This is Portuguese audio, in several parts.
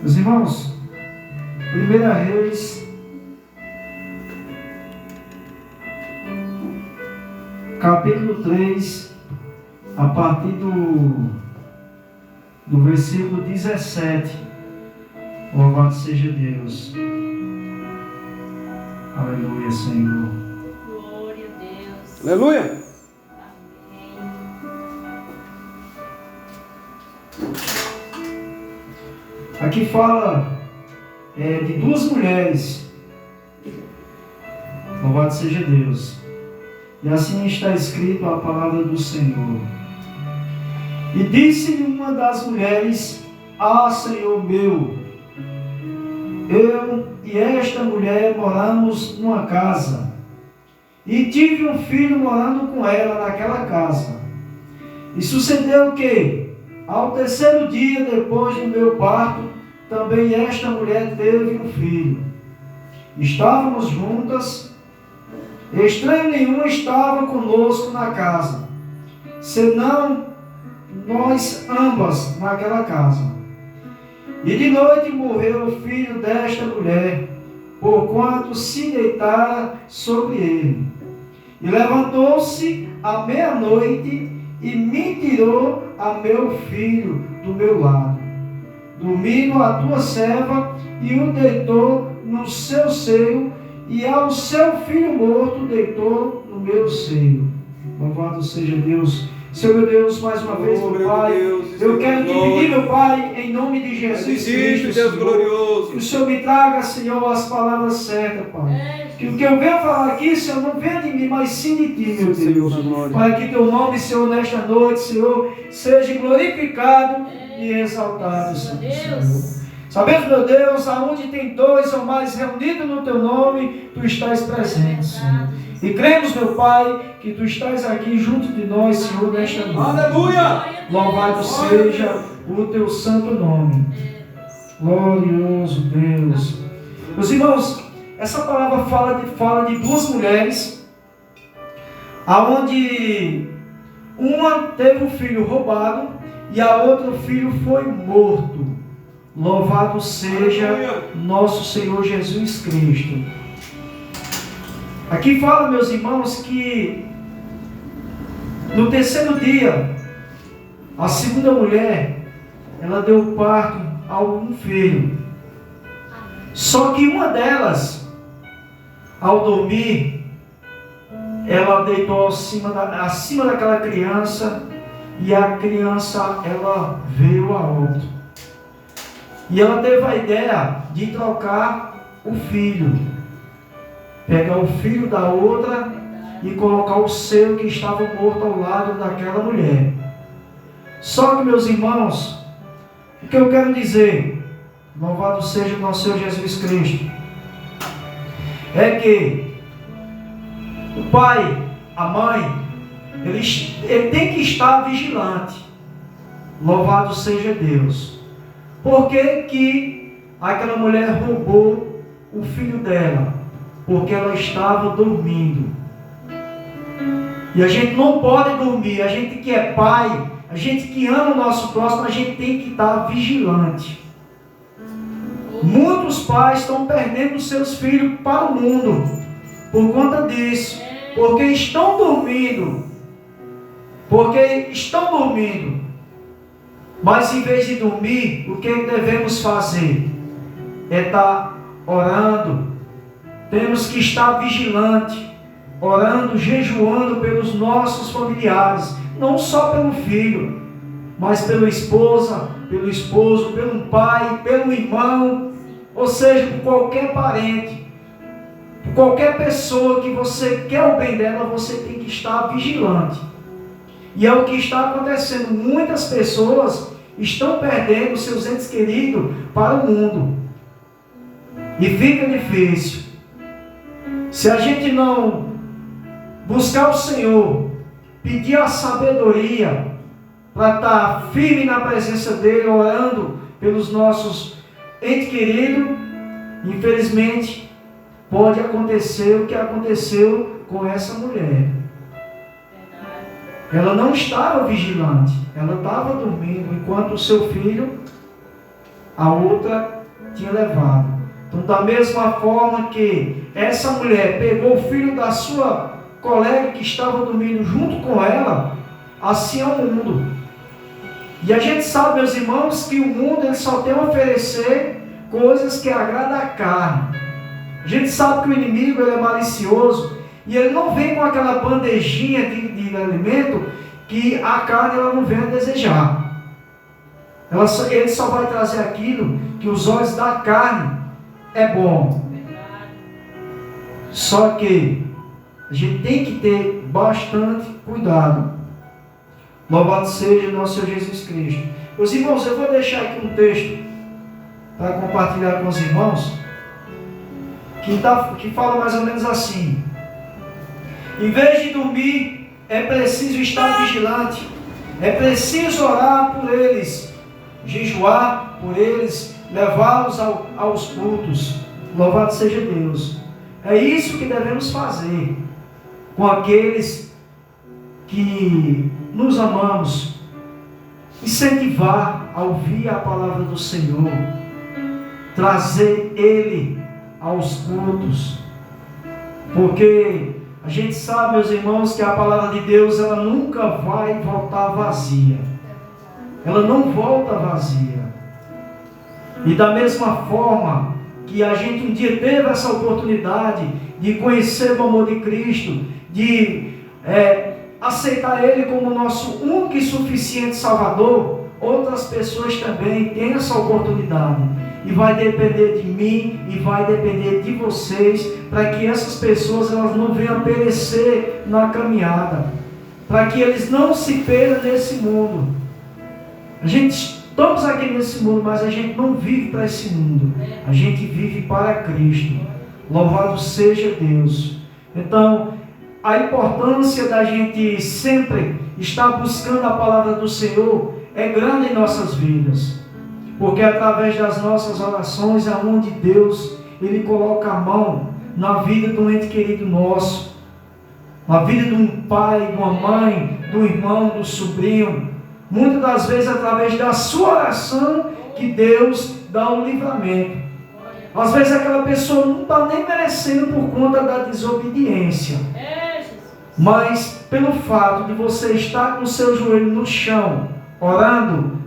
Meus irmãos, 1 Reis, capítulo 3, a partir do versículo 17. Louvado seja Deus. Aleluia, Senhor. Glória a Deus. Aleluia. Amém. Aqui fala de duas mulheres. Louvado seja Deus. E assim está escrito a palavra do Senhor. E disse-lhe uma das mulheres: Ah, Senhor meu, eu e esta mulher moramos numa casa, e tive um filho morando com ela naquela casa. E sucedeu que, ao terceiro dia depois do meu parto, também esta mulher teve um filho. Estávamos juntas, estranho nenhum estava conosco na casa, senão nós ambas naquela casa. E de noite morreu o filho desta mulher, porquanto se deitara sobre ele. E levantou-se à meia-noite e me tirou a meu filho do meu lado, dormindo a tua serva, e o deitou no seu seio, e ao seu filho morto deitou no meu seio. Louvado seja Deus. Senhor meu Deus, mais uma vez, meu Pai, eu quero te pedir, meu Pai, em nome de Jesus Cristo, Deus glorioso, que o Senhor me traga, Senhor, as palavras certas, Pai. Que o que eu venho falar aqui, Senhor, não venha de mim, mas sim de Ti, meu Deus. Para que Teu nome, Senhor, nesta noite, Senhor, seja glorificado e exaltado, Senhor. Sabemos, meu Deus, aonde tem dois ou mais reunidos no Teu nome, Tu estás presente, Senhor. E cremos, meu Pai, que Tu estás aqui junto de nós, Senhor, nesta noite. aleluia! Louvado seja o Teu santo nome. Glorioso Deus. Meus irmãos, essa palavra fala de duas mulheres, aonde uma teve um filho roubado e a outra o filho foi morto. Louvado seja nosso Senhor Jesus Cristo. Aqui fala, meus irmãos, que no terceiro dia, a segunda mulher, ela deu parto a um filho. Só que uma delas, ao dormir, ela deitou acima daquela criança, e a criança, ela veio a óbito. E ela teve a ideia de trocar o filho, pegar o filho da outra e colocar o seu que estava morto ao lado daquela mulher. Só que, meus irmãos, o que eu quero dizer, louvado seja o nosso Senhor Jesus Cristo, é que o pai, a mãe, ele tem que estar vigilante. Louvado seja Deus. Por que que aquela mulher roubou o filho dela? Porque ela estava dormindo. E a gente não pode dormir. A gente que é pai, a gente que ama o nosso próximo, a gente tem que estar vigilante. Muitos pais estão perdendo seus filhos para o mundo por conta disso, porque estão dormindo. Mas em vez de dormir, o que devemos fazer? É estar orando. Temos que estar vigilante, orando, jejuando pelos nossos familiares, não só pelo filho, mas pela esposa, pelo esposo, pelo pai, pelo irmão, ou seja, por qualquer parente, por qualquer pessoa que você quer o bem dela, você tem que estar vigilante. E é o que está acontecendo. Muitas pessoas estão perdendo seus entes queridos para o mundo. E fica difícil. Se a gente não buscar o Senhor, pedir a sabedoria para estar firme na presença dEle, orando pelos nossos entes queridos, infelizmente pode acontecer o que aconteceu com essa mulher. Ela não estava vigilante, ela estava dormindo, enquanto o seu filho a outra tinha levado. Então, da mesma forma que essa mulher pegou o filho da sua colega que estava dormindo junto com ela, assim é o mundo. E a gente sabe, meus irmãos, que o mundo ele só tem a oferecer coisas que agradam a carne. A gente sabe que o inimigo ele é malicioso e ele não vem com aquela bandejinha de alimento que a carne ela não vem a desejar. Ele só vai trazer aquilo que os olhos da carne é bom. Só que a gente tem que ter bastante cuidado. Louvado seja nosso Senhor Jesus Cristo. Meus irmãos, eu vou deixar aqui um texto para compartilhar com os irmãos que fala mais ou menos assim: em vez de dormir, é preciso estar vigilante, é preciso orar por eles, jejuar por eles, levá-los aos cultos. Louvado seja Deus. É isso que devemos fazer com aqueles que nos amamos, incentivar a ouvir a palavra do Senhor, trazer Ele aos cultos, porque a gente sabe, meus irmãos, que a palavra de Deus ela nunca vai voltar vazia. Ela não volta vazia. E da mesma forma que a gente um dia teve essa oportunidade de conhecer o amor de Cristo, de aceitar Ele como nosso único e suficiente Salvador, outras pessoas também têm essa oportunidade. E vai depender de mim e vai depender de vocês, para que essas pessoas elas não venham perecer na caminhada, para que eles não se percam nesse mundo. A gente estamos aqui nesse mundo, mas a gente não vive para esse mundo, a gente vive para Cristo. Louvado seja Deus. Então, a importância da gente sempre estar buscando a palavra do Senhor é grande em nossas vidas, porque é através das nossas orações é onde Deus Ele coloca a mão na vida de um ente querido nosso, na vida de um pai, de uma mãe, do irmão, do sobrinho. Muitas das vezes através da sua oração que Deus dá um livramento. Às vezes aquela pessoa não está nem merecendo por conta da desobediência, mas pelo fato de você estar com o seu joelho no chão, orando,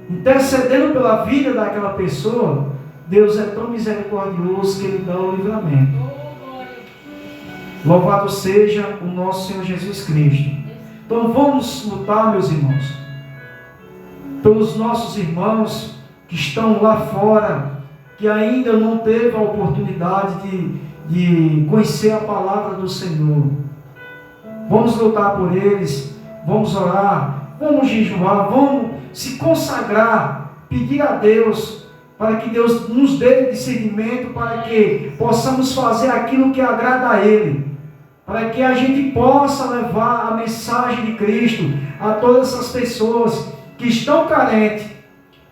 intercedendo pela vida daquela pessoa, Deus é tão misericordioso que Ele dá o livramento. Louvado seja o nosso Senhor Jesus Cristo. Então vamos lutar, meus irmãos, pelos nossos irmãos que estão lá fora, que ainda não teve a oportunidade de conhecer a palavra do Senhor. Vamos lutar por eles, vamos orar, vamos jejuar, vamos se consagrar, pedir a Deus, para que Deus nos dê discernimento, para que possamos fazer aquilo que agrada a Ele, para que a gente possa levar a mensagem de Cristo a todas essas pessoas que estão carentes,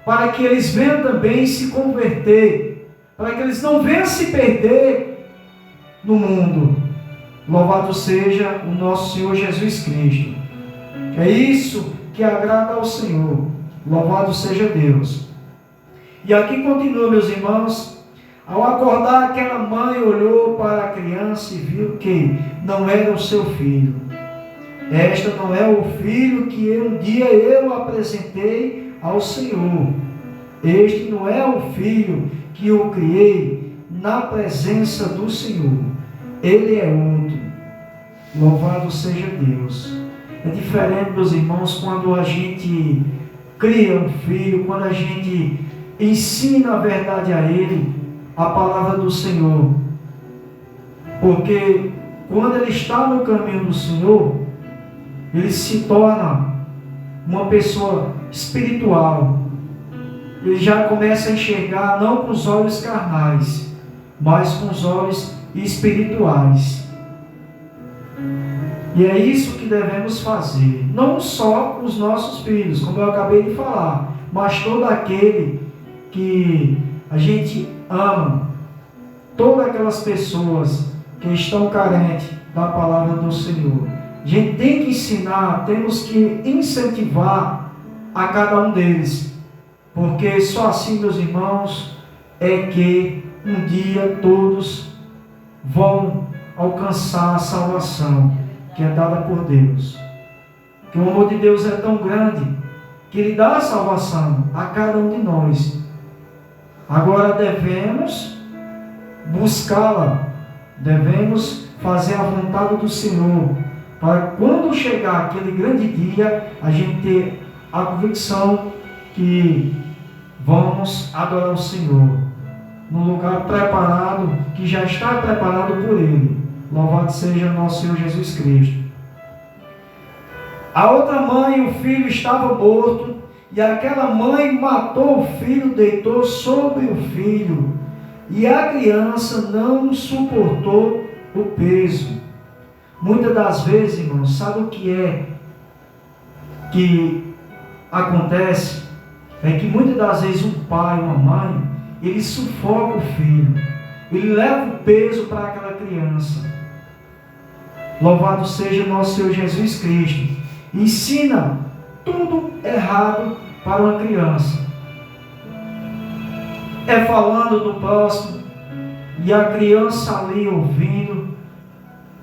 para que eles venham também se converter, para que eles não venham se perder no mundo. Louvado seja o nosso Senhor Jesus Cristo. É isso que agrada ao Senhor. Louvado seja Deus. E aqui continua, meus irmãos. Ao acordar, aquela mãe olhou para a criança e viu que não era o seu filho. Esta não é o filho que um dia eu apresentei ao Senhor. Este não é o filho que eu criei na presença do Senhor. Ele é outro. Louvado seja Deus. É diferente, meus irmãos, quando a gente cria um filho, quando a gente ensina a verdade a ele, a palavra do Senhor. Porque quando ele está no caminho do Senhor, ele se torna uma pessoa espiritual. Ele já começa a enxergar não com os olhos carnais, mas com os olhos espirituais. E é isso que devemos fazer, não só com os nossos filhos, como eu acabei de falar, mas todo aquele que a gente ama, todas aquelas pessoas que estão carentes da palavra do Senhor. A gente tem que ensinar, temos que incentivar a cada um deles, porque só assim, meus irmãos, é que um dia todos vão alcançar a salvação que é dada por Deus. Que o amor de Deus é tão grande que Ele dá a salvação a cada um de nós. Agora devemos buscá-la, devemos fazer a vontade do Senhor, para quando chegar aquele grande dia, a gente ter a convicção que vamos adorar o Senhor num lugar preparado, que já está preparado por Ele. Louvado seja nosso Senhor Jesus Cristo. A outra mãe, o filho estava morto, e aquela mãe matou o filho, deitou sobre o filho, e a criança não suportou o peso. Muitas das vezes, irmãos, sabe o que é que acontece? É que muitas das vezes um pai, uma mãe, ele sufoca o filho, ele leva o peso para aquela criança. Louvado seja nosso Senhor Jesus Cristo. Ensina tudo errado para uma criança. É falando do próximo, e a criança ali ouvindo.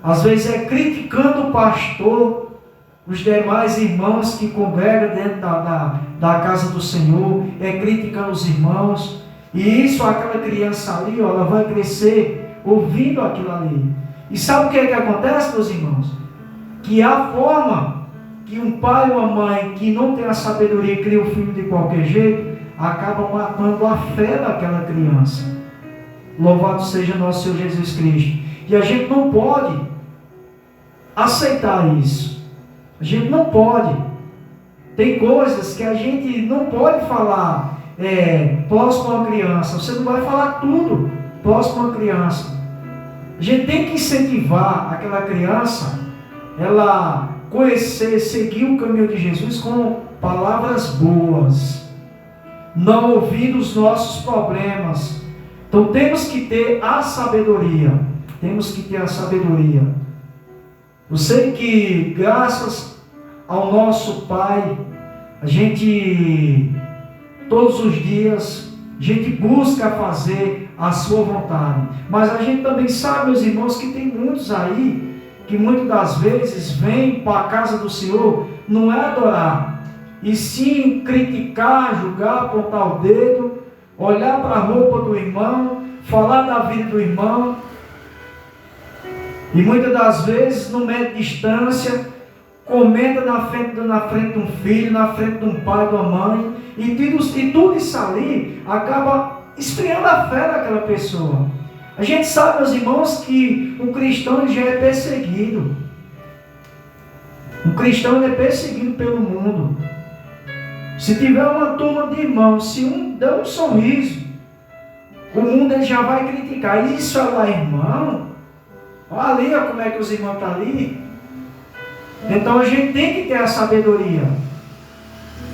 Às vezes é criticando o pastor, os demais irmãos que congregam dentro da casa do Senhor, é criticando os irmãos. E isso, aquela criança ali, ó, ela vai crescer ouvindo aquilo ali. E sabe o que é que acontece, meus irmãos? Que a forma que um pai ou uma mãe que não tem a sabedoria cria o filho de qualquer jeito, acaba matando a fé daquela criança. Louvado seja nosso Senhor Jesus Cristo. E a gente não pode aceitar isso. A gente não pode. Tem coisas que a gente não pode falar próximo a uma criança. Você não vai falar tudo próximo a uma criança. A gente tem que incentivar aquela criança, ela conhecer, seguir o caminho de Jesus com palavras boas, não ouvindo os nossos problemas. Então temos que ter a sabedoria. Temos que ter a sabedoria. Eu sei que graças ao nosso Pai, a gente todos os dias a gente busca fazer a sua vontade. Mas a gente também sabe, meus irmãos, que tem muitos aí que muitas das vezes vêm para a casa do Senhor, não é adorar, e sim criticar, julgar, apontar o dedo, olhar para a roupa do irmão, falar da vida do irmão, e muitas das vezes não mede distância, comenta na frente de um filho, na frente de um pai, de uma mãe, e tudo isso ali acaba esfriando a fé daquela pessoa. A gente sabe, meus irmãos, que o cristão já é perseguido. O cristão é perseguido pelo mundo. Se tiver uma turma de irmãos, se um der um sorriso, o mundo ele já vai criticar. Isso é lá, irmão. Olha ali, olha como é que os irmãos estão ali. Então a gente tem que ter a sabedoria.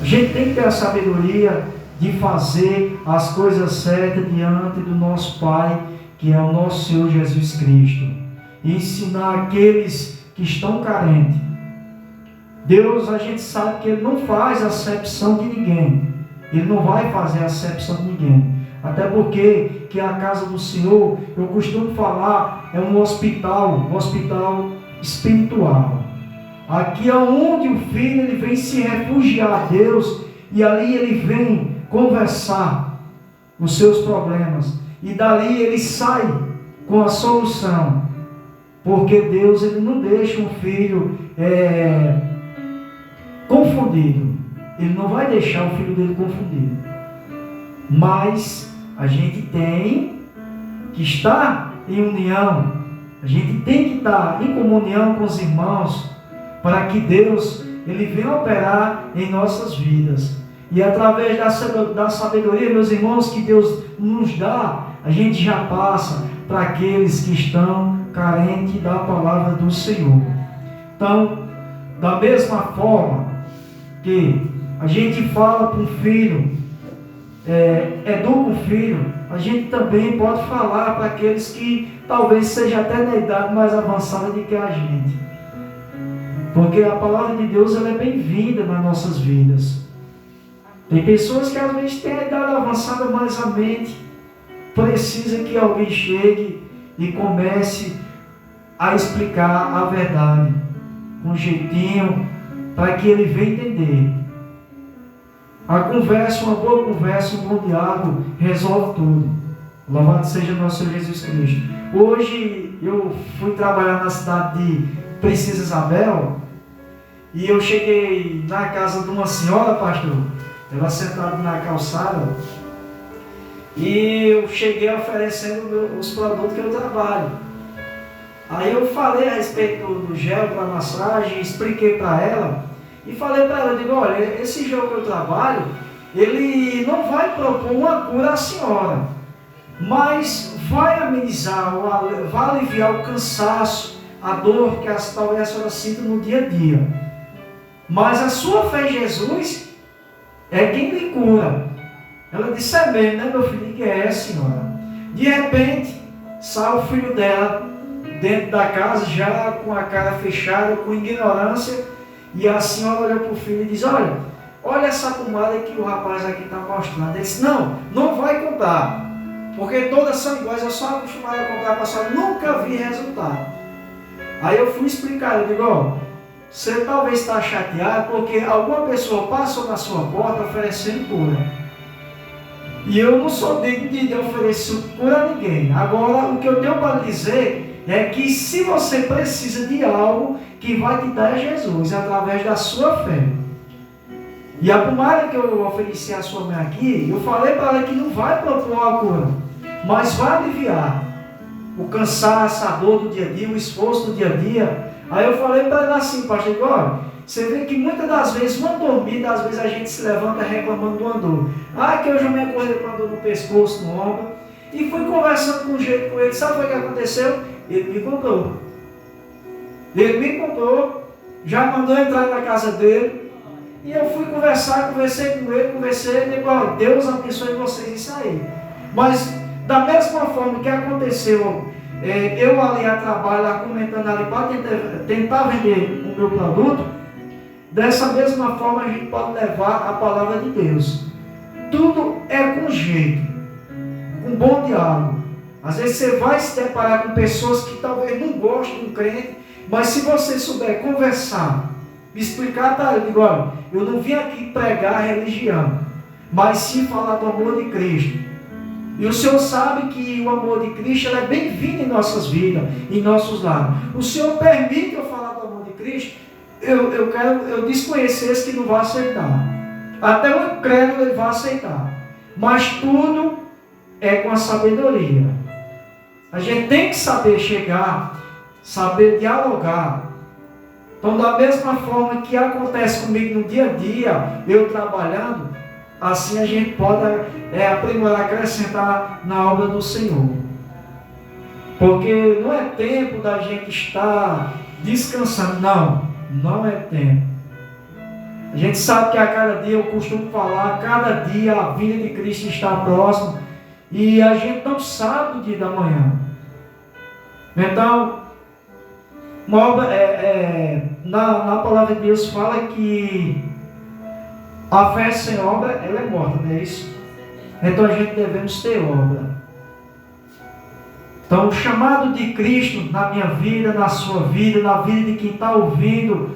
A gente tem que ter a sabedoria de fazer as coisas certas diante do nosso Pai, que é o nosso Senhor Jesus Cristo. E ensinar aqueles que estão carentes. Deus, a gente sabe que Ele não faz acepção de ninguém. Ele não vai fazer acepção de ninguém. Até porque que a casa do Senhor, eu costumo falar, é um hospital espiritual. Aqui é onde o filho ele vem se refugiar a Deus, e ali ele vem conversar os seus problemas, e dali ele sai com a solução, porque Deus ele não deixa um filho confundido. Ele não vai deixar o filho dele confundido. Mas a gente tem que estar em união, a gente tem que estar em comunhão com os irmãos, para que Deus ele venha operar em nossas vidas. E através da sabedoria, meus irmãos, que Deus nos dá, a gente já passa para aqueles que estão carentes da palavra do Senhor. Então, da mesma forma que a gente fala para um filho, educa um filho, a gente também pode falar para aqueles que talvez seja até na idade mais avançada do que a gente. Porque a palavra de Deus ela é bem-vinda nas nossas vidas. Tem pessoas que às vezes têm a idade avançada, mas a mente precisa que alguém chegue e comece a explicar a verdade com jeitinho, para que ele venha entender. A conversa, uma boa conversa, um bom diálogo resolve tudo. Louvado seja nosso Senhor Jesus Cristo. Hoje eu fui trabalhar na cidade de Princesa Isabel e eu cheguei na casa de uma senhora, pastor, ela sentada na calçada, e eu cheguei oferecendo os produtos que eu trabalho. Aí eu falei a respeito do gel para massagem, expliquei para ela e falei para ela, eu digo, olha, esse gel que eu trabalho, ele não vai propor uma cura à senhora, mas vai amenizar, vai aliviar o cansaço, a dor que talvez a senhora sinta no dia a dia. Mas a sua fé em Jesus é quem lhe cura. Ela disse, é mesmo, né, meu filho? Que é, senhora? De repente, sai o filho dela dentro da casa, já com a cara fechada, com ignorância, e a senhora olha para o filho e diz, olha essa pomada que o rapaz aqui está mostrando. Ele disse, não vai comprar, porque todas são iguais, eu sou acostumado a comprar para a senhora, nunca vi resultado. Aí eu fui explicar, eu digo, você talvez está chateado porque alguma pessoa passou na sua porta oferecendo cura. E eu não sou digno de oferecer cura a ninguém. Agora, o que eu tenho para dizer é que se você precisa de algo, que vai te dar é Jesus, através da sua fé. E a pomada que eu ofereci à sua mãe aqui, eu falei para ela que não vai propor a cura, mas vai aliviar o cansaço, a dor do dia a dia, o esforço do dia a dia. Aí eu falei para ela assim, pastor, você vê que muitas das vezes, uma dormida, às vezes a gente se levanta reclamando de uma dor. Que eu já me acordei com a dor no pescoço, no ombro. E fui conversando com jeito com ele. Sabe o que aconteceu? Ele me contou. Já mandou entrar na casa dele. E eu fui conversei com ele, e digo, Deus abençoe vocês, isso aí. Mas, da mesma forma que aconteceu, eu ali a trabalho, argumentando ali para tentar vender o meu produto, dessa mesma forma a gente pode levar a palavra de Deus. Tudo é com jeito, com bom diálogo. Às vezes você vai se deparar com pessoas que talvez não gostem do crente, mas se você souber conversar, me explicar para ele, digo, eu não vim aqui pregar a religião, mas sim falar do amor de Cristo. E o Senhor sabe que o amor de Cristo é bem-vindo em nossas vidas, em nossos lares. O Senhor permite eu falar do amor de Cristo. Eu desconheço esse que não vai aceitar. Até o incrédulo ele vai aceitar. Mas tudo é com a sabedoria. A gente tem que saber chegar, saber dialogar. Então, da mesma forma que acontece comigo no dia a dia, eu trabalhando, assim a gente pode aprimorar, acrescentar na obra do Senhor. Porque não é tempo da gente estar descansando. Não é tempo. A gente sabe que a cada dia, eu costumo falar, a cada dia a vinda de Cristo está próxima. E a gente não sabe o dia da manhã. Então, na palavra de Deus fala que a fé sem obra, ela é morta, não é isso? Então a gente devemos ter obra. Então o chamado de Cristo na minha vida, na sua vida, na vida de quem está ouvindo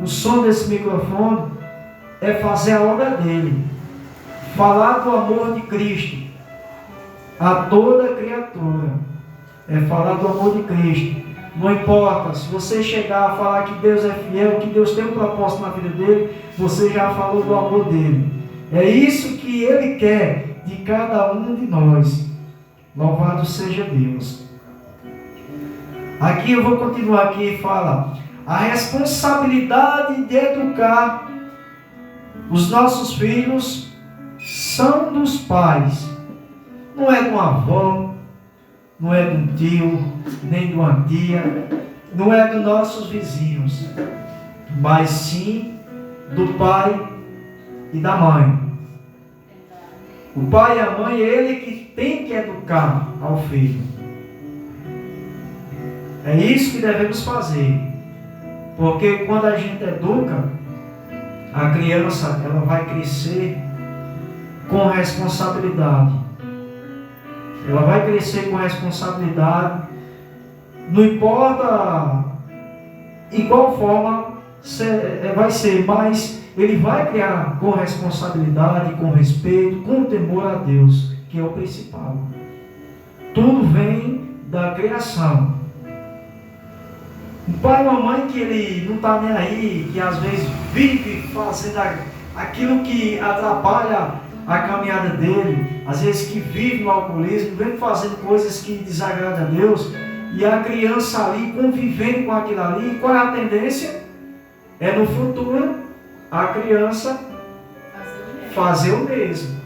o som desse microfone, é fazer a obra dele. Falar do amor de Cristo a toda criatura. É falar do amor de Cristo. Não importa, se você chegar a falar que Deus é fiel, que Deus tem um propósito na vida dele, você já falou do amor dele. É isso que ele quer de cada um de nós. Louvado seja Deus. Aqui eu vou continuar aqui e fala: a responsabilidade de educar os nossos filhos são dos pais. Não é de uma avó, não é de um tio, nem de uma tia, não é dos nossos vizinhos, mas sim do pai e da mãe. O pai e a mãe, ele que tem que educar ao filho. É isso que devemos fazer. Porque quando a gente educa, a criança, ela vai crescer com responsabilidade. Ela vai crescer com responsabilidade. Não importa em qual forma vai ser, mas ele vai criar com responsabilidade, com respeito, com temor a Deus, que é o principal. Tudo vem da criação. Um pai e uma mãe que ele não está nem aí, que às vezes vive fazendo aquilo que atrapalha a caminhada dele, às vezes que vive no alcoolismo, vem fazendo coisas que desagradam a Deus, e a criança ali convivendo com aquilo ali, qual é a tendência? É no futuro a criança fazer o mesmo.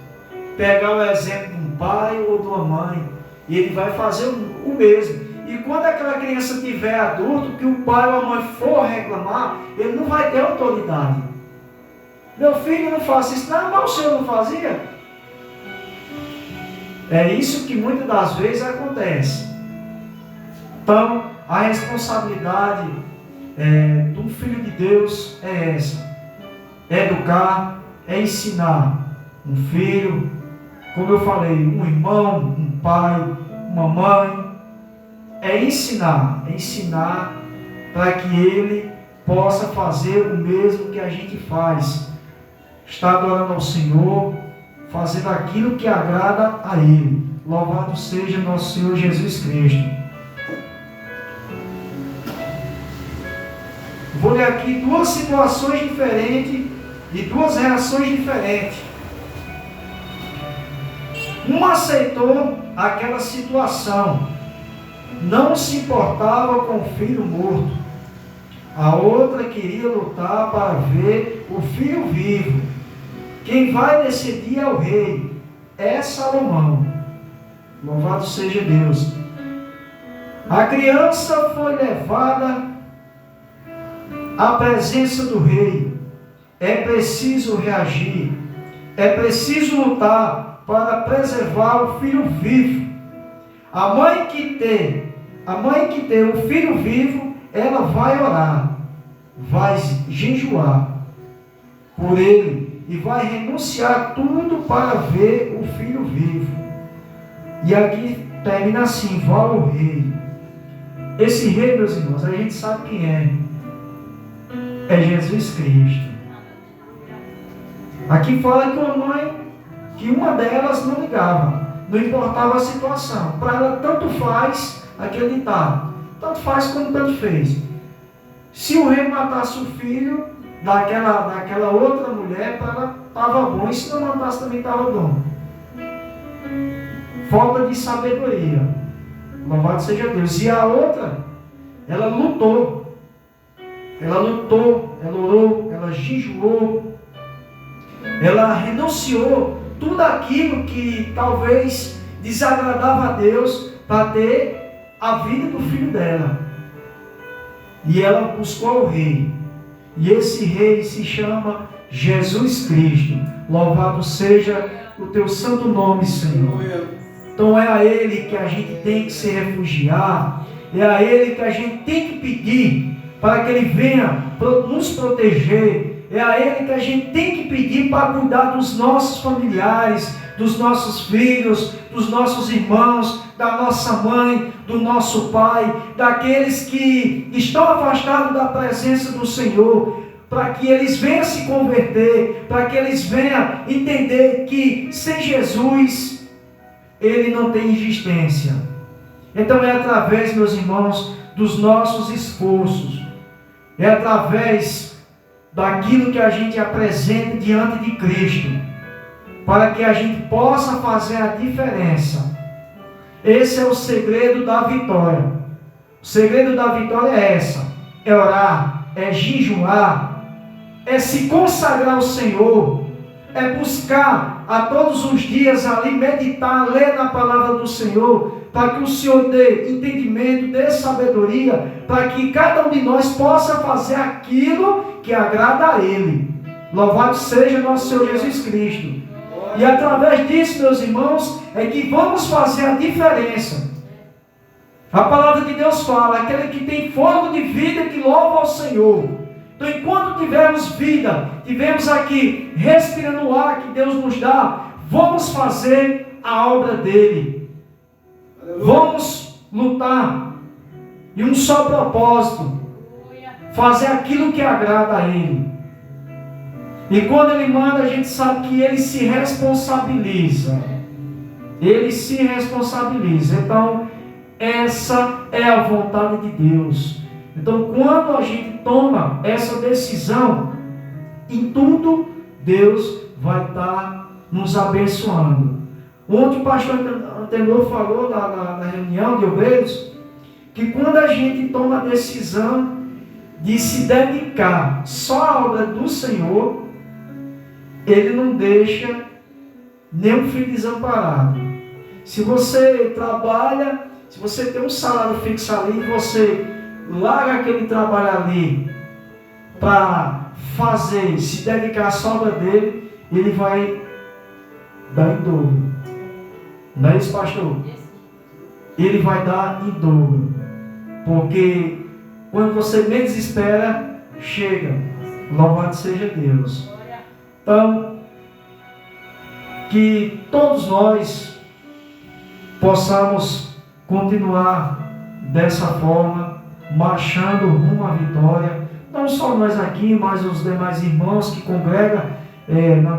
Pegar o exemplo de um pai ou de uma mãe, e ele vai fazer o mesmo. E quando aquela criança tiver adulto, que o pai ou a mãe for reclamar, ele não vai ter autoridade. Meu filho não faz isso, não, mas o senhor não fazia? É isso que muitas das vezes acontece. Então, a responsabilidade do filho de Deus é essa: é educar, é ensinar um filho, como eu falei, um irmão, um pai, uma mãe, é ensinar para que ele possa fazer o mesmo que a gente faz, estar adorando ao Senhor, fazendo aquilo que agrada a Ele. Louvado seja nosso Senhor Jesus Cristo. Vou ler aqui duas situações diferentes e duas reações diferentes. Uma aceitou aquela situação, não se importava com o filho morto. A outra queria lutar para ver o filho vivo. Quem vai decidir é o rei, é Salomão. Louvado seja Deus. A criança foi levada à presença do rei. É preciso reagir, é preciso lutar para preservar o filho vivo. A mãe que tem o filho vivo, ela vai orar, vai jejuar por ele e vai renunciar tudo para ver o filho vivo. E aqui termina assim: vai o rei. Esse rei, meus irmãos, a gente sabe quem é. É Jesus Cristo. Aqui fala que uma delas não ligava, não importava a situação. Para ela tanto faz aquele ditado, tanto faz como tanto fez. Se o rei matasse o filho daquela outra mulher, para ela estava bom, e se não matasse também estava bom. Falta de sabedoria. Louvado seja Deus. E a outra, ela lutou, ela orou, ela jejuou, ela renunciou tudo aquilo que talvez desagradava a Deus para ter a vida do filho dela. E ela buscou o rei. E esse rei se chama Jesus Cristo. Louvado seja o teu santo nome, Senhor. Então é a Ele que a gente tem que se refugiar. É a Ele que a gente tem que pedir para que Ele venha nos proteger. É a Ele que a gente tem que pedir para cuidar dos nossos familiares, dos nossos filhos, dos nossos irmãos, da nossa mãe, do nosso pai, daqueles que estão afastados da presença do Senhor, para que eles venham se converter, para que eles venham entender que sem Jesus Ele não tem existência. Então é através, meus irmãos, dos nossos esforços, é através daquilo que a gente apresenta diante de Cristo, para que a gente possa fazer a diferença. Esse é o segredo da vitória. O segredo da vitória é é orar, é jejuar, é se consagrar ao Senhor, é buscar a todos os dias ali, meditar, ler na palavra do Senhor, para que o Senhor dê entendimento, dê sabedoria, para que cada um de nós possa fazer aquilo que agrada a Ele. Louvado seja nosso Senhor Jesus Cristo. E através disso, meus irmãos, é que vamos fazer a diferença. A palavra de Deus fala: aquele que tem fogo de vida que louva ao Senhor. Então, enquanto tivermos vida, tivermos aqui respirando o ar que Deus nos dá, vamos fazer a obra dele. Vamos lutar. E um só propósito: fazer aquilo que agrada a ele. E quando ele manda, a gente sabe que ele se responsabiliza. Ele se responsabiliza. Então, essa é a vontade de Deus. Então, quando a gente toma essa decisão, em tudo Deus vai estar nos abençoando. Ontem o pastor Antenor falou na reunião de obreiros que quando a gente toma a decisão de se dedicar só à obra do Senhor, Ele não deixa nenhum filho desamparado. Se você trabalha, se você tem um salário fixo ali e você larga aquele trabalho ali para fazer, se dedicar à obra dele, ele vai dar em dobro. Não é isso, pastor? Ele vai dar em dobro. Porque quando você menos espera, chega. Louvado seja Deus. Então, que todos nós possamos continuar dessa forma, marchando rumo à vitória. Não só nós aqui, mas os demais irmãos que congregam na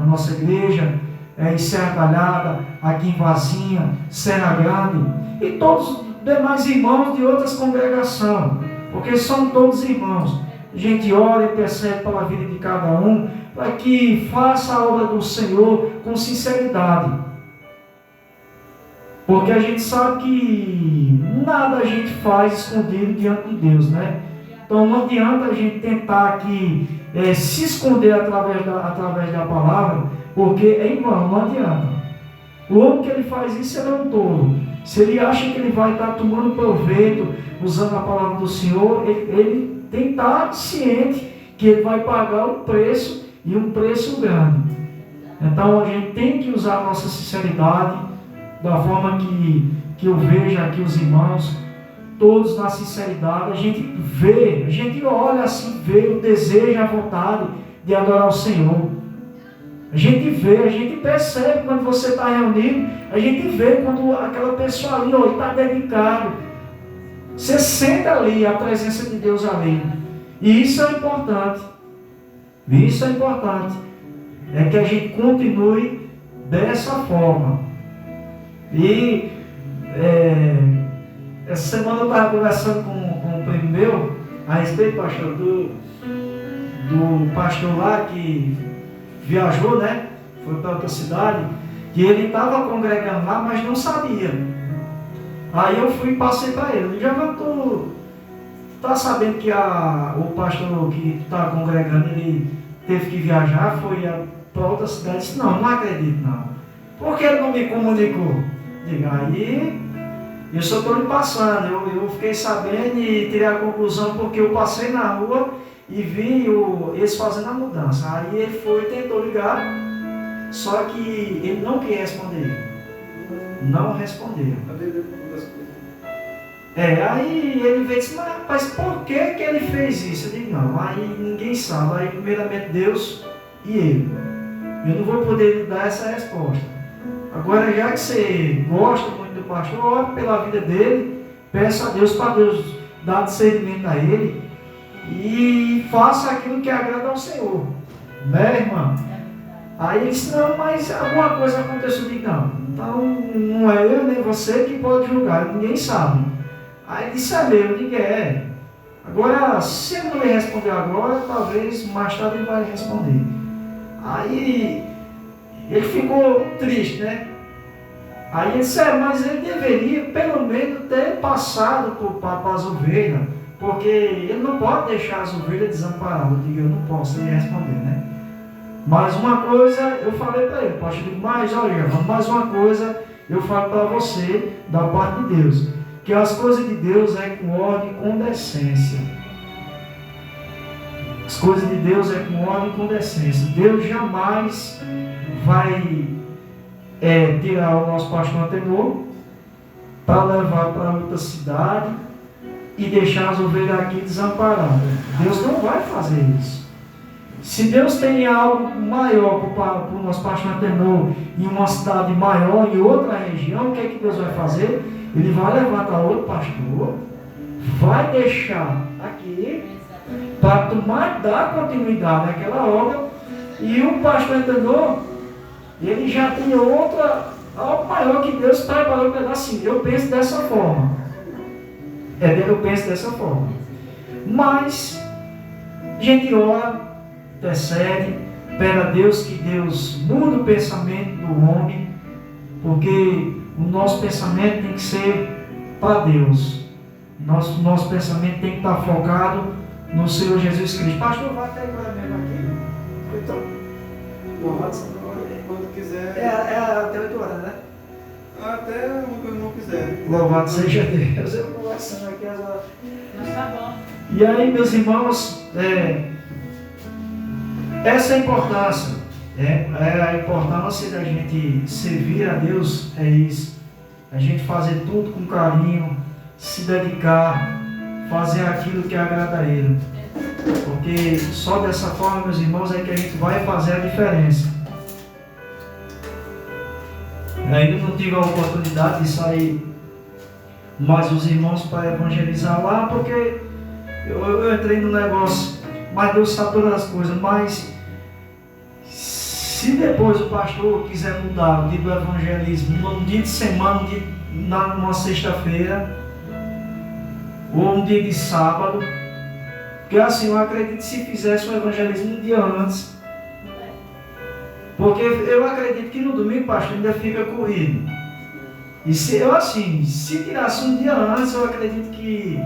nossa igreja, em Serra Talhada, aqui em Vazinha, Serra Grande, e todos os demais irmãos de outras congregações, porque são todos irmãos. A gente ora e intercede pela vida de cada um, para que faça a obra do Senhor com sinceridade. Porque a gente sabe que nada a gente faz escondido diante de Deus, né? Então não adianta a gente tentar aqui se esconder através da palavra, porque é em vão, não adianta. O homem que ele faz isso, ele é um tolo. Se ele acha que ele vai estar tomando proveito, usando a palavra do Senhor, ele tem que estar ciente que ele vai pagar um preço, e um preço grande. Então a gente tem que usar a nossa sinceridade, da forma que eu vejo aqui os irmãos, todos na sinceridade. A gente vê, a gente olha assim, vê o desejo, a vontade de adorar o Senhor. A gente vê, a gente percebe quando você está reunido, a gente vê quando aquela pessoa ali está dedicado. Você sente ali a presença de Deus ali. E isso é importante. Isso é importante. É que a gente continue dessa forma. E essa semana eu estava conversando com um primo meu a respeito, pastor, do pastor lá que viajou, né? Foi para outra cidade, que ele estava congregando lá, mas não sabia. Aí eu fui e passei para ele. Já tu está sabendo que o pastor que está congregando, ele teve que viajar, foi para outra cidade? Disse, não acredito não. Por que ele não me comunicou? Digo, aí eu só estou lhe passando. Eu fiquei sabendo e tirei a conclusão porque eu passei na rua e vi eles fazendo a mudança. Aí ele foi e tentou ligar, só que ele não quis responder. Não respondeu. Aí ele veio e disse, mas rapaz, por que ele fez isso? Eu digo, não, aí ninguém sabe. Aí primeiramente Deus e ele. Eu não vou poder lhe dar essa resposta. Agora, já que você gosta muito do pastor, ore pela vida dele, peça a Deus para Deus dar discernimento a ele e faça aquilo que agrada ao Senhor. Né, irmã? Aí ele disse, não, mas alguma coisa aconteceu. Eu digo, não, então não é eu nem você que pode julgar, ninguém sabe. Aí ele disse, eu digo, Agora, se ele não lhe responder agora, talvez mais tarde ele vai responder. Aí ele ficou triste, né? Aí ele disse, mas ele deveria pelo menos ter passado para as ovelhas, porque ele não pode deixar as ovelhas desamparadas. Eu digo, eu não posso, ele responder, né? Mas uma coisa eu falei para ele, pastor, eu digo, mas olha, mais uma coisa eu falo para você, da parte de Deus, que as coisas de Deus é com ordem e com decência. As coisas de Deus é com ordem e com decência. Deus jamais vai tirar o nosso pastor Antenor para levar para outra cidade e deixar as ovelhas aqui desamparadas. Deus não vai fazer isso. Se Deus tem algo maior para o nosso pastor Antenor em uma cidade maior, em outra região, o que é que Deus vai fazer? Ele vai levantar outro pastor, vai deixar aqui para dar continuidade àquela obra, e o pastor Antenor, ele já tem algo maior que Deus preparou para dar assim. Eu penso dessa forma. Eu penso dessa forma. Mas a gente ora, intercede, pede a Deus que Deus mude o pensamento do homem, porque o nosso pensamento tem que ser para Deus. Nosso pensamento tem que estar focado no Senhor Jesus Cristo. Pastor, vai até agora mesmo aqui. Então, quando quiser. até 8 horas, né? Até quando eu não quiser. Louvado seja Deus. Eu conversando aqui agora. Mas tá bom. E aí, meus irmãos, essa é a importância. A importância da gente servir a Deus é isso. A gente fazer tudo com carinho, se dedicar, fazer aquilo que agrada a Ele. Porque só dessa forma, meus irmãos, é que a gente vai fazer a diferença. Eu ainda não tive a oportunidade de sair mais os irmãos para evangelizar lá, porque eu entrei no negócio, mas Deus sabe todas as coisas. Mas se depois o pastor quiser mudar o dia do evangelismo, num dia de semana, numa sexta-feira, ou um dia de sábado, porque assim, eu acredito que se fizesse o evangelismo um dia antes, porque eu acredito que no domingo, pastor, ainda fica corrido. E se tirasse um dia antes, eu acredito que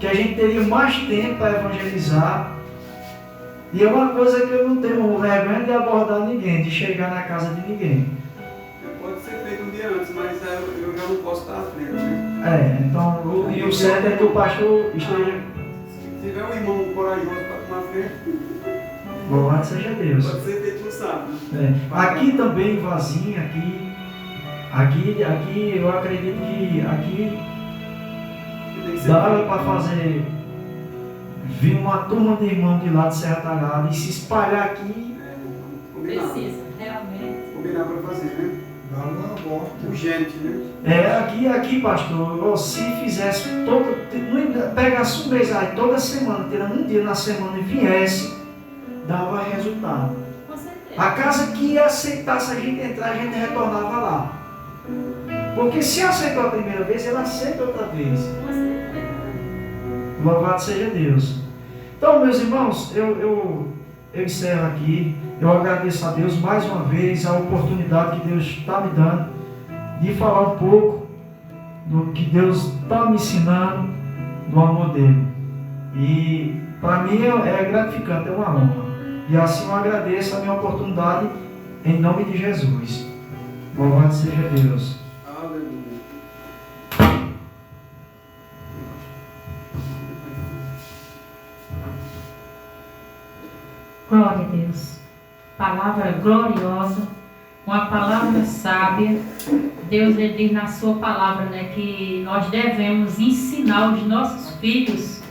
a gente teria mais tempo para evangelizar. E é uma coisa que eu não tenho vergonha de abordar ninguém, de chegar na casa de ninguém. Pode ser feito um dia antes, mas eu já não posso estar à frente, né? Então, e o certo é que o pastor esteja... Se tiver um irmão corajoso para tomar frente, louvado seja Deus. pode ser feito no sábado. Aqui também, Vazinho, aqui eu acredito que aqui dá para fazer, vir uma turma de irmãos de lá de Serra Talhada e se espalhar aqui. Precisa, realmente. Combinar para fazer, né? Dá uma morte urgente, né? Aqui, pastor, se fizesse pegasse um mês aí toda semana, tirando um dia na semana e viesse, dava resultado. Com certeza. A casa que aceitasse a gente entrar, a gente retornava lá. Porque se aceitou a primeira vez, ela aceita outra vez. Com certeza. Louvado seja Deus. Então, meus irmãos, eu encerro aqui. Eu agradeço a Deus mais uma vez a oportunidade que Deus está me dando de falar um pouco do que Deus está me ensinando do amor dele. E para mim é gratificante, é uma honra. E assim eu agradeço a minha oportunidade em nome de Jesus. Louvado seja Deus. Aleluia. Glória a Deus. Palavra gloriosa, uma palavra sábia. Deus ele diz na sua palavra, né, que nós devemos ensinar os nossos filhos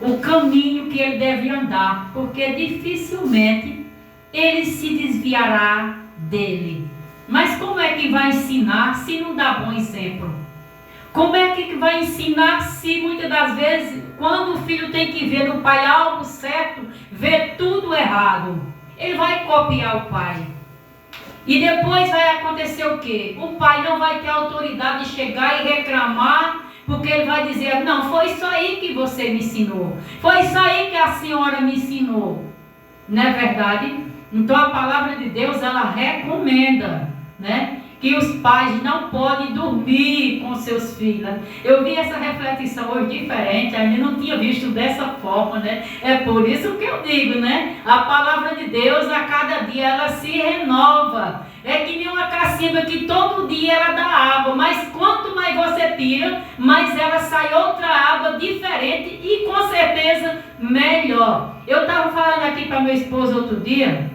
o caminho que ele deve andar, porque dificilmente ele se desviará dele. Mas como é que vai ensinar se não dá bom exemplo? Como é que vai ensinar se muitas das vezes, quando o filho tem que ver no pai algo certo, vê tudo errado? Ele vai copiar o pai. E depois vai acontecer o quê? O pai não vai ter autoridade de chegar e reclamar, porque ele vai dizer, não, foi isso aí que você me ensinou. Foi isso aí que a senhora me ensinou. Não é verdade? Então a palavra de Deus, ela recomenda, né, que os pais não podem dormir com seus filhos. Eu vi essa reflexão hoje diferente, ainda não tinha visto dessa forma, né? É por isso que eu digo, né? A palavra de Deus, a cada dia, ela se renova. É que nem uma cacimba que todo dia ela dá água, mas quanto mais você tira, mais ela sai outra água diferente e com certeza melhor. Eu estava falando aqui para meu esposo outro dia,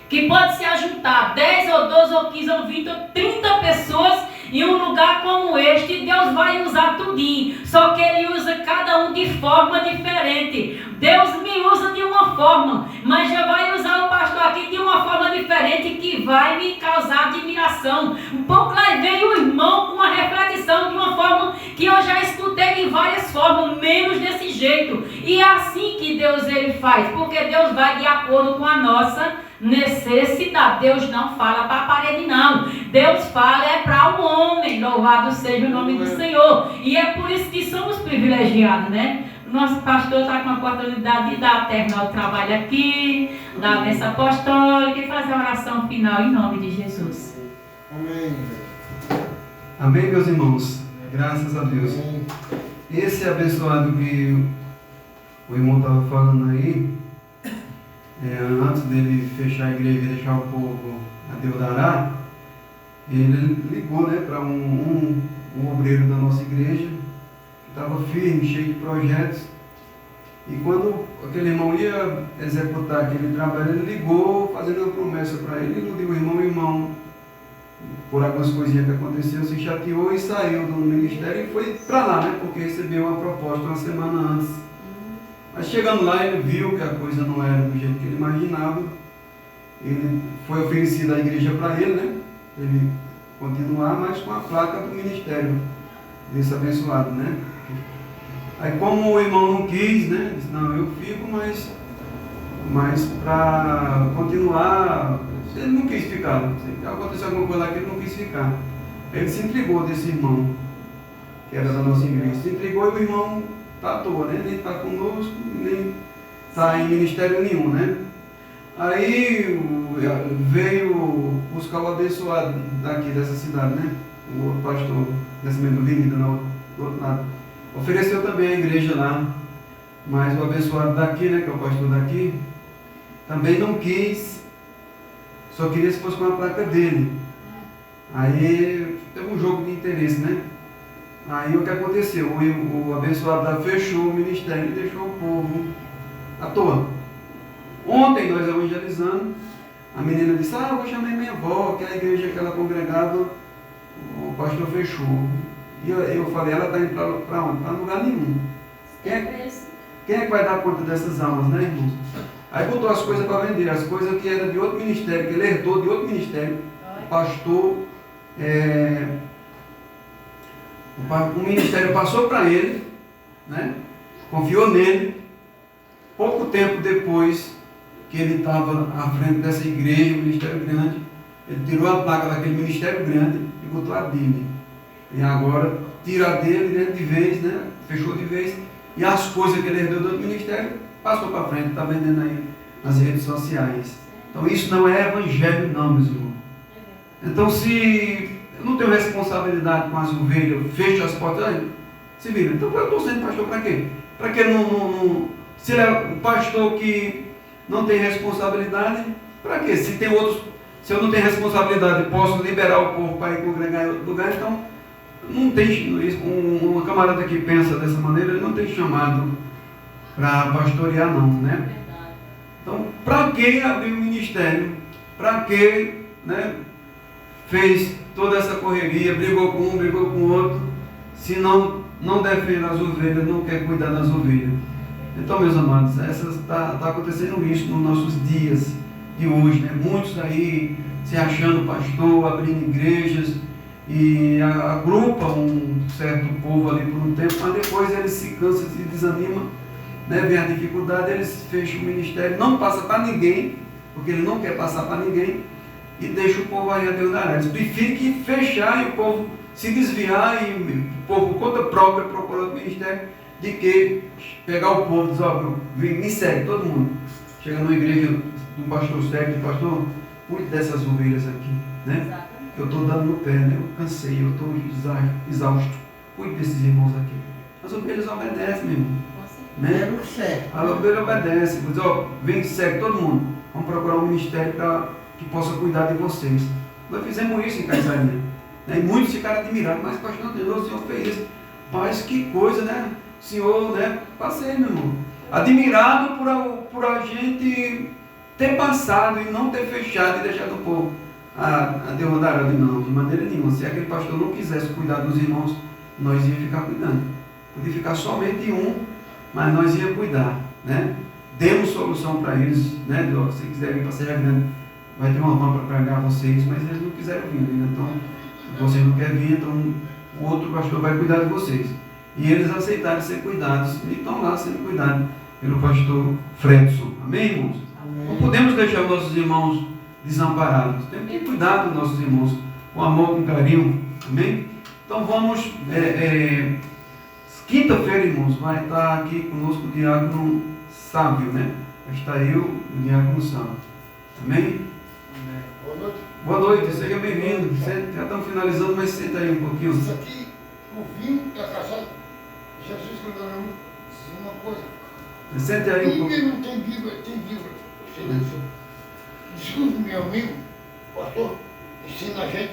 que pode se ajuntar 10 ou 12 ou 15 ou 20 ou 30 pessoas em um lugar como este, e Deus vai usar tudinho, só que Ele usa cada um de forma diferente. Deus me usa de uma forma, mas Deus vai usar o pastor aqui de uma forma diferente que vai me causar admiração. Um pouco lá veio o irmão com uma reflexão de uma forma que eu já escutei de várias formas, menos desse jeito. E é assim que Deus ele faz, porque Deus vai de acordo com a nossa necessidade. Deus não fala para a parede, não. Deus fala é para o homem. Louvado seja o nome do Senhor. E é por isso que somos privilegiados, né? O nosso pastor está com a oportunidade de dar terminar o trabalho aqui, dar a bênção apostólica e fazer a oração final em nome de Jesus. Amém. Amém, meus irmãos. Graças a Deus. Esse abençoado que o irmão estava falando aí, antes dele fechar a igreja e deixar o povo a Deus dará, ele ligou, né, para um obreiro da nossa igreja, que estava firme, cheio de projetos. E quando aquele irmão ia executar aquele trabalho, ele ligou fazendo uma promessa para ele, iludiu o irmão, por algumas coisinhas que aconteceu, se chateou e saiu do ministério e foi para lá, né, porque recebeu uma proposta uma semana antes. Mas chegando lá, ele viu que a coisa não era do jeito que ele imaginava. Ele foi oferecido à igreja para ele, né? Ele continuar, mas com a placa do ministério desse abençoado, né? Aí como o irmão não quis, né? Disse, não, eu fico, mas para continuar, ele não quis ficar. Aconteceu alguma coisa lá que ele não quis ficar. Aí ele se entregou desse irmão, que era da nossa igreja. Se entregou e o irmão está à toa, né? Nem está conosco, nem está em ministério nenhum, né? Aí veio buscar o abençoado daqui dessa cidade, né? O pastor dessa mesma avenida, do outro lado. Ofereceu também a igreja lá, mas o abençoado daqui, né? Que é o pastor daqui, também não quis, só queria se fosse com a placa dele. Aí teve um jogo de interesse, né? Aí o que aconteceu? O abençoado lá fechou o ministério e deixou o povo à toa. Ontem nós evangelizando, a menina disse, eu vou chamar minha avó, que é a igreja que ela congregava, o pastor fechou. E eu falei, ela está indo para onde? Para lugar nenhum. Quem é que vai dar conta dessas almas, né, irmãos? Aí botou as coisas para vender, as coisas que eram de outro ministério, que ele herdou de outro ministério. O pastor, o ministério passou para ele, né? Confiou nele. Pouco tempo depois que ele estava à frente dessa igreja, um ministério grande, ele tirou a placa daquele ministério grande e botou a dele. E agora tira a dele, né, de vez, né? Fechou de vez. E as coisas que ele herdou do outro ministério passou para frente, está vendendo aí nas redes sociais. Então isso não é evangelho não, meus irmãos. Então se eu não tenho responsabilidade com as ovelhas, fecho as portas, aí, se vira. Então eu estou sendo pastor para quê? Para que não se ele é o pastor que não tem responsabilidade, para quê? Se eu não tenho responsabilidade, posso liberar o povo para ir congregar em outro lugar, então não tem, um camarada que pensa dessa maneira, ele não tem chamado para pastorear não, né? Então, para que abrir o ministério? Para que, né, fez toda essa correria, brigou com um, brigou com o outro, se não defende as ovelhas, não quer cuidar das ovelhas. Então, meus amados, está acontecendo isso nos nossos dias de hoje, né? Muitos aí se achando pastor, abrindo igrejas e agrupa um certo povo ali por um tempo, mas depois eles se cansam, se desanimam, né? Vem a dificuldade, eles fecham o ministério, não passa para ninguém, porque ele não quer passar para ninguém, e deixa o povo aí a Deus dará. Eles preferem que fechar e o povo se desviar e o povo, conta própria, procurar o ministério, de que pegar o povo e dizer, ó, me segue, todo mundo. Chega numa igreja do pastor segue, pastor, cuide dessas ovelhas aqui, né? Que eu estou dando no pé, né? Eu cansei, eu estou exausto. Cuide desses irmãos aqui. As ovelhas obedecem, meu irmão. Né? A ovelha obedece. Diz, ó, vem, segue todo mundo. Vamos procurar um ministério que possa cuidar de vocês. Nós fizemos isso em Caiçaria, né? E muitos ficaram admirados, mas pastor Deus, o Senhor fez isso. Mas que coisa, né? O Senhor, né? Passei, meu irmão. Admirado por a gente ter passado e não ter fechado e deixado o povo a derrodar ali, não, de maneira nenhuma. Se aquele pastor não quisesse cuidar dos irmãos, nós ia ficar cuidando. Podia ficar somente um, mas nós ia cuidar, né? demos solução para eles, né? Se quiserem vir para Serra Grande, vai ter uma van para pegar vocês, mas eles não quiseram vir, né? Então, se vocês não querem vir, então o outro pastor vai cuidar de vocês. E eles aceitaram ser cuidados e estão lá sendo cuidados pelo pastor Fredson. Amém, irmãos? Amém. Não podemos deixar nossos irmãos desamparados. Temos que cuidar dos nossos irmãos com amor, com carinho. Amém? Então vamos, quinta-feira, irmãos, vai estar aqui conosco o diácono Sábio, né? Vai estar eu, o diácono Sábio. Amém? Amém. Boa noite. Boa noite, seja bem-vindo. Já estamos finalizando, mas senta aí um pouquinho. Isso aqui, o vinho está caçado. Jesus falou uma coisa. Sente aí um pouquinho. Ninguém não tem Bíblia, tem Bíblia. Desculpe, meu amigo, pastor, ensina a gente.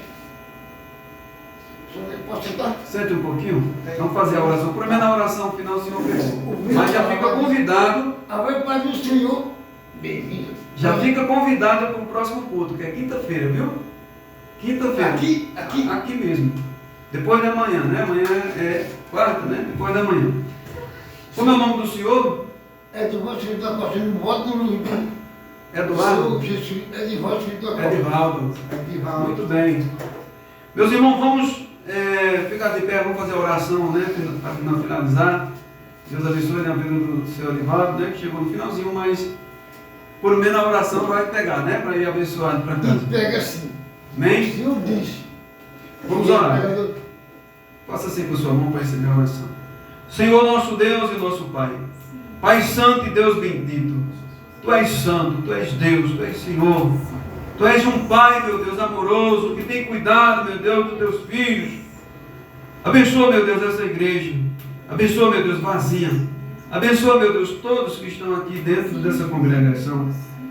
Posso sentar? Sente um pouquinho. Vamos fazer a oração. Primeiro na oração final, o senhor pegou. Mas já fica convidado. A ver para o Senhor, bem-vindo. Já fica convidado para o próximo culto, que é quinta-feira, viu? Quinta-feira. Aqui mesmo. Depois da manhã, né? Amanhã é quarta, né? Depois da manhã. Como é o nome do senhor? É de você que está passando voto no livro. Eduardo? É de você que está passando. Edivaldo. Muito bem. Meus irmãos, vamos ficar de pé, vamos fazer a oração, né? Para finalizar. Deus abençoe a vida do seu Edivaldo, né? Que chegou no finalzinho, mas por meio da oração vai pegar, né? Para ir abençoado para casa. Pega sim. Amém? O Senhor diz. Vamos orar. Faça assim com a sua mão para receber a oração. Senhor nosso Deus e nosso Pai, Pai Santo e Deus bendito, Tu és santo, Tu és Deus, Tu és Senhor, Tu és um Pai, meu Deus, amoroso, que tem cuidado, meu Deus, dos Teus filhos. Abençoa, meu Deus, essa igreja, abençoa, meu Deus, vazia, abençoa, meu Deus, todos que estão aqui dentro dessa congregação,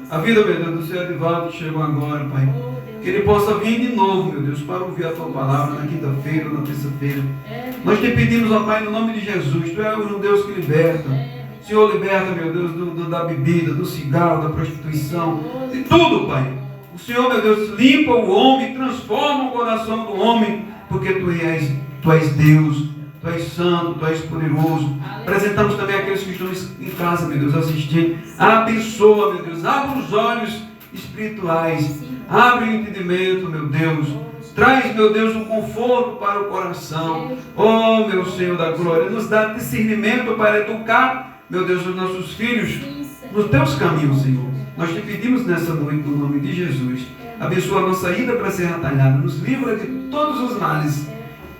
a vida, meu Deus, do seu Edivaldo que chegou agora, Pai. Que ele possa vir de novo, meu Deus, para ouvir a Tua palavra na quinta-feira ou na terça-feira. Nós te pedimos, ó Pai, no nome de Jesus. Tu és um Deus que liberta. Senhor, liberta, meu Deus, da bebida, do cigarro, da prostituição, de tudo, Pai. O Senhor, meu Deus, limpa o homem, transforma o coração do homem, porque Tu és Deus, Tu és santo, Tu és poderoso. Apresentamos também aqueles que estão em casa, meu Deus, assistindo. Abençoa, meu Deus, abre os olhos espirituais. Abre o entendimento, meu Deus. Traz, meu Deus, um conforto para o coração. Oh, meu Senhor da glória. Nos dá discernimento para educar, meu Deus, os nossos filhos nos Teus caminhos, Senhor. Nós te pedimos nessa noite, no nome de Jesus. Abençoa a nossa ida para Serra Talhada. Nos livra de todos os males.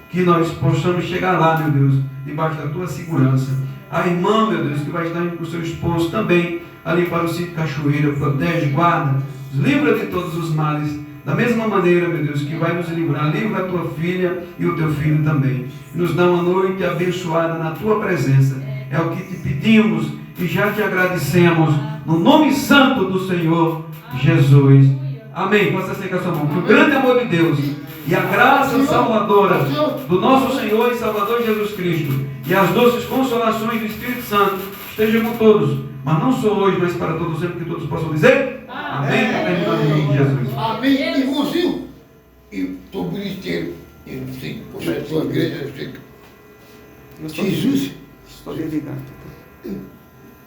Que nós possamos chegar lá, meu Deus, debaixo da Tua segurança. A irmã, meu Deus, que vai estar indo com o seu esposo também, ali para o sítio Cachoeira, protege, guarda, nos livra de todos os males. Da mesma maneira, meu Deus, que vai nos livrar, livra a Tua filha e o Teu filho também. E nos dá uma noite abençoada na Tua presença. É o que te pedimos e já te agradecemos, no nome santo do Senhor Jesus. Amém. Possa ser com a sua mão. Que o grande amor de Deus e a graça salvadora do nosso Senhor e Salvador Jesus Cristo e as doces consolações do Espírito Santo estejam com todos, mas não só hoje, mas para todos sempre, que todos possam dizer amém. Em nome de Jesus. Amém. Irmãozinho, eu estou bonitinho. Eu não sei, poxa, a sua igreja, eu sei. Jesus. Estou ligado.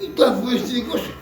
Então, foi esse negócio.